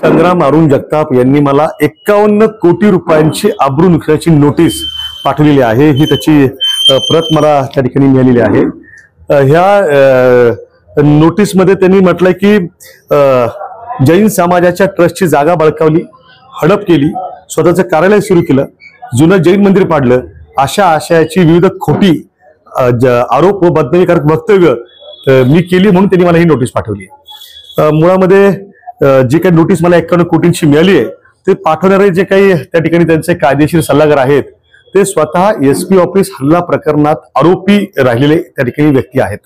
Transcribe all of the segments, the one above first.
संग्राम अरुण जगताप यांनी मला 51 कोटी रुपयांची आबरू नुकसानीची नोटीस पाठवलेली आहे। ही त्याची प्रत मला त्या ठिकाणी मिळालेली आहे। ह्या नोटीसमध्ये त्यांनी म्हटलंय की जैन समाजाच्या ट्रस्टची जागा बळकावली, हडप केली, स्वतःचं कार्यालय सुरू केलं, जुनं जैन मंदिर पाडलं, अशा आशयाची विविध खोटी आरोप व बदनामीकारक वक्तव्य मी केली म्हणून त्यांनी मला ही नोटीस पाठवली। मुळामध्ये जी काही नोटीस मला 51 कोटींची मिळाली आहे ते पाठवणारे जे काही त्या ठिकाणी त्यांचे कायदेशीर सल्लागार आहेत ते स्वतः एसपी ऑफिस हल्ला प्रकरणात आरोपी राहिलेले त्या ठिकाणी व्यक्ती आहेत।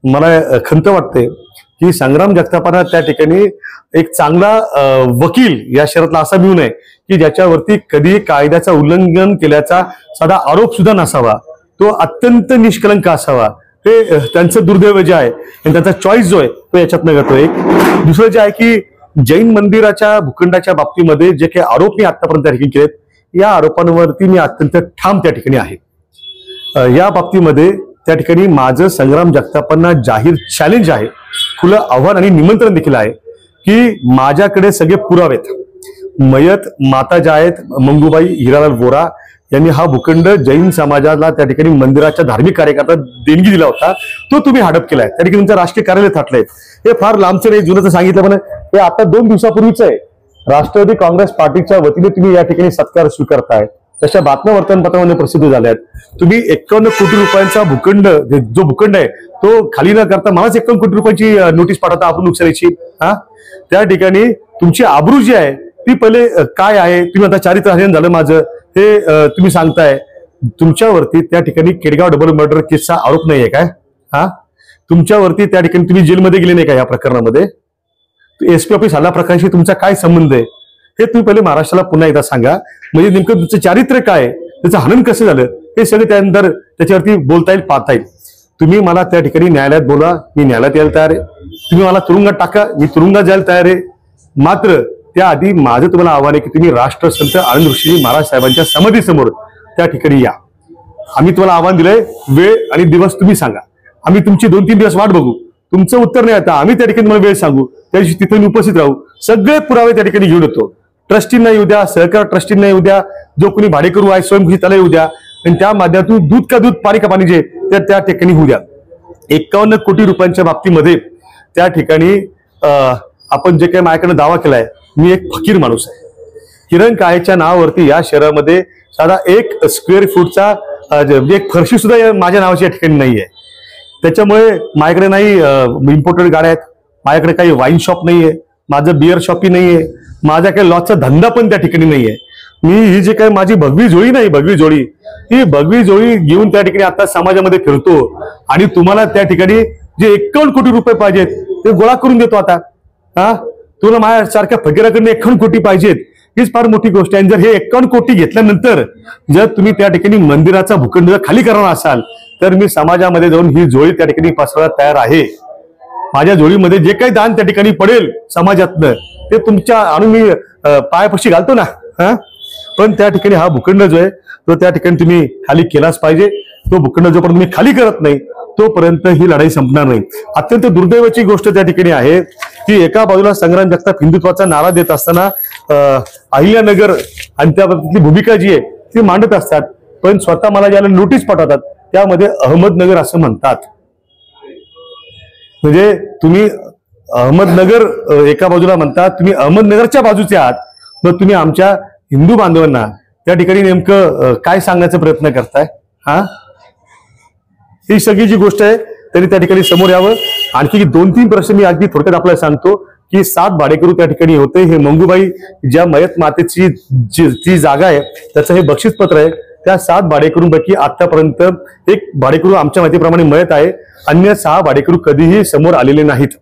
मला खंत वाटते की संग्राम जगतापांना त्या ठिकाणी एक चांगला वकील या शहरातला असा मिळू नये की ज्याच्यावरती कधी कायद्याचं उल्लंघन केल्याचा साधा आरोप सुद्धा नसावा, तो अत्यंत निष्कलंक असावा। हे त्यांचं दुर्दैव जे आहे आणि त्यांचा चॉईस जो आहे तो याच्यातनं घडतो। एक दुसरं जे आहे की जैन मंदिराच्या भूखंडाच्या बाबतीमध्ये जे काही आरोप मी आतापर्यंत त्या ठिकाणी केलेत या आरोपांवरती मी अत्यंत ठाम त्या ठिकाणी आहे। या बाबतीमध्ये त्या ठिकाणी माझं संग्राम जगतापांना जाहीर चॅलेंज आहे, खुलं आव्हान आणि निमंत्रण देखील आहे की माझ्याकडे सगळे पुरावे आहेत। मयत माता ज्या आहेत मंगूबाई हिरालाल वोरा यांनी हा भूखंड जैन समाजाला त्या ठिकाणी मंदिराच्या धार्मिक कार्यकर्ता देणगी दिला होता, तो तुम्ही हडप केलाय। त्या ठिकाणी तुमचं राष्ट्रीय कार्यालय थाटलंय। हे फार लांबचं नाही, जुनं सांगितलं पण हे आता 2 दिवसापूर्वीच आहे। राष्ट्रवादी काँग्रेस पार्टीच्या वतीने तुम्ही या ठिकाणी सत्कार स्वीकारताय, तशा बातम्या वर्तमानपत्रामध्ये प्रसिद्ध झाल्यात। तुम्ही 51 कोटी रुपयांचा भूखंड जो भूखंड आहे तो खाली न करता मलाच 51 कोटी रुपयाची नोटीस पाठवता आपण नुकसानीची। त्या ठिकाणी तुमची आबरू जी आहे ती पहिले काय आहे, तुम्ही आता चारित्रहनन झालं माझं हे तुम्ही सांगताय। तुमच्यावरती त्या ठिकाणी केडगाव डबल मर्डर केसचा आरोप नाहीये काय? तुमच्यावरती त्या ठिकाणी तुम्ही जेलमध्ये गेले नाही का? या प्रकरणामध्ये एसपी ऑफिस हल्ला प्रकरणाशी तुमचा काय संबंध आहे हे तुम्ही पहिले महाराष्ट्राला पुन्हा एकदा सांगा। म्हणजे नेमकं तुमचं चारित्र्य काय, त्याचं हनन कसं झालं हे सगळं त्यानंतर त्याच्यावरती बोलता येईल, पाहता येईल। तुम्ही मला त्या ठिकाणी न्यायालयात बोला, मी न्यायालयात यायला तयार आहे। तुम्ही मला तुरुंगात टाका, मी तुरुंगात जायला तयार आहे। मात्र त्याआधी माझं तुम्हाला आव्हान आहे की तुम्ही राष्ट्रसंत आनंद ऋषी महाराज साहेबांच्या समाधीसमोर त्या ठिकाणी या। आम्ही तुम्हाला आव्हान दिलंय, वेळ आणि दिवस तुम्ही सांगा, आम्ही तुमची 2-3 दिवस वाट बघू। तुमचं उत्तर नाही आता आम्ही त्या ठिकाणी तुम्हाला वेळ सांगू, त्या दिवशी तिथे उपस्थित राहू, सगळे पुरावे त्या ठिकाणी घेऊन येतो। ट्रस्टींना येऊ द्या, सहकार ट्रस्टींना येऊ द्या, जो कोणी भाडेकरू आहे स्वयंघोषित त्याला येऊ द्या, आणि त्या माध्यमातून दूध का दूध पाणी का पाणी जे त्या ठिकाणी होऊ द्या। 51 कोटी रुपयांच्या बाबतीमध्ये त्या ठिकाणी आपण जे काही माझ्याकडे दावा केलाय, मी एक फकीर माणूस आहे। किरण काळेच्या नावावरती या शहरामध्ये साधा 1 स्क्वेअर फूटचा एक फरशी सुद्धा माझ्या नावाची या ठिकाणी नाहीये। त्याच्यामुळे माझ्याकडे नाही इम्पोर्टेड गाड्या आहेत, माझ्याकडे काही वाईन शॉप नाहीये, माझं बिअर शॉपही नाहीये, माझा काही लॉजचा धंदा पण त्या ठिकाणी नाहीये। मी ही जे काही माझी भगवी जोडी नाही, भगवी जोडी, ही भगवी जोडी घेऊन त्या ठिकाणी आता समाजामध्ये फिरतो आणि तुम्हाला त्या ठिकाणी जे 51 कोटी रुपये पाहिजेत ते गोळा करून देतो। आता तुला माझ्यासारख्या फकीराकडे 51 कोटी पाहिजेत, हीच फार मोठी गोष्ट आहे। जर हे 51 कोटी घेतल्यानंतर जर तुम्ही त्या ठिकाणी मंदिराचा भूखंड खाली करणार असाल तर मी समाजामध्ये जाऊन ही जोडी त्या ठिकाणी पसरवायला तयार आहे। माझ्या जोडीमध्ये जे काही दान त्या ठिकाणी पडेल समाजातनं ते तुमच्या आणून मी पायापाशी घालतो ना। पण त्या ठिकाणी हा भूखंड जो आहे तो त्या ठिकाणी तुम्ही खाली केलाच पाहिजे। तो भूखंड जोपर्यंत तुम्ही खाली करत नाही तोपर्यंत ही लढाई संपणार नाही। अत्यंत दुर्दैवाची गोष्ट त्या ठिकाणी आहे की एका बाजूला संग्राम जगताप हिंदुत्वाचा नारा देत असताना अहिल्यानगर आणि त्याबाबतीतली भूमिका जी आहे ती मांडत असतात, पण स्वतः मला ज्याला नोटीस पाठवतात त्यामध्ये अहमदनगर असं म्हणतात। म्हणजे तुम्ही अहमदनगर एका बाजूला म्हणतात, तुम्ही अहमदनगरच्या बाजूचे आहात, मग तुम्ही आमच्या हिंदू बांधवांना त्या ठिकाणी नेमकं काय सांगण्याचा प्रयत्न करताय? ही सगळी जी गोष्ट आहे त्यांनी त्या ठिकाणी समोर यावं। आणखी 2-3 प्रश्न मी अगदी थोडक्यात आपल्याला सांगतो की 7 भाडेकरू त्या ठिकाणी होते। हे मंगूबाई ज्या मयत मातेची जी जागा आहे त्याचं हे बक्षीसपत्र आहे। त्या 7 भाडेकरूंपैकी आतापर्यंत 1 भाडेकरू आमच्या माहितीप्रमाणे मयत आहे, अन्य 6 भाडेकरू कधीही समोर आलेले नाहीत।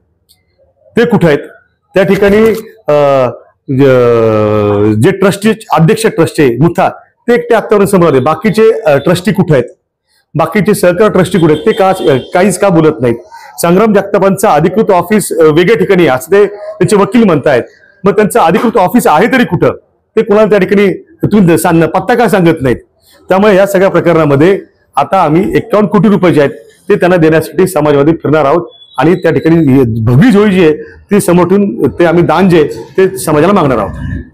ते कुठे आहेत? त्या ठिकाणी जे ट्रस्टी अध्यक्ष ट्रस्टी मुथा ते एकटे आतापर्यंत समोर आले, बाकीचे ट्रस्टी कुठे आहेत? बाकीचे सहकार ट्रस्टी कुठे आहेत? ते काहीच का बोलत नाहीत? संग्राम जगतापांचं अधिकृत ऑफिस वेगळ्या ठिकाणी असं ते त्यांचे वकील म्हणतायत, मग त्यांचं अधिकृत ऑफिस आहे तरी कुठं? ते कोणाला त्या ठिकाणी तुम्ही पत्ता का सांगत नाहीत? त्यामुळे या सगळ्या प्रकरणामध्ये आता आम्ही 51 कोटी रुपये जे आहेत ते त्यांना देण्यासाठी समाजामध्ये फिरणार आहोत आणि त्या ठिकाणी भगवी झोळी जी आहे ती समोर ठेवून ते आम्ही दान जे आहे ते समाजाला मागणार आहोत.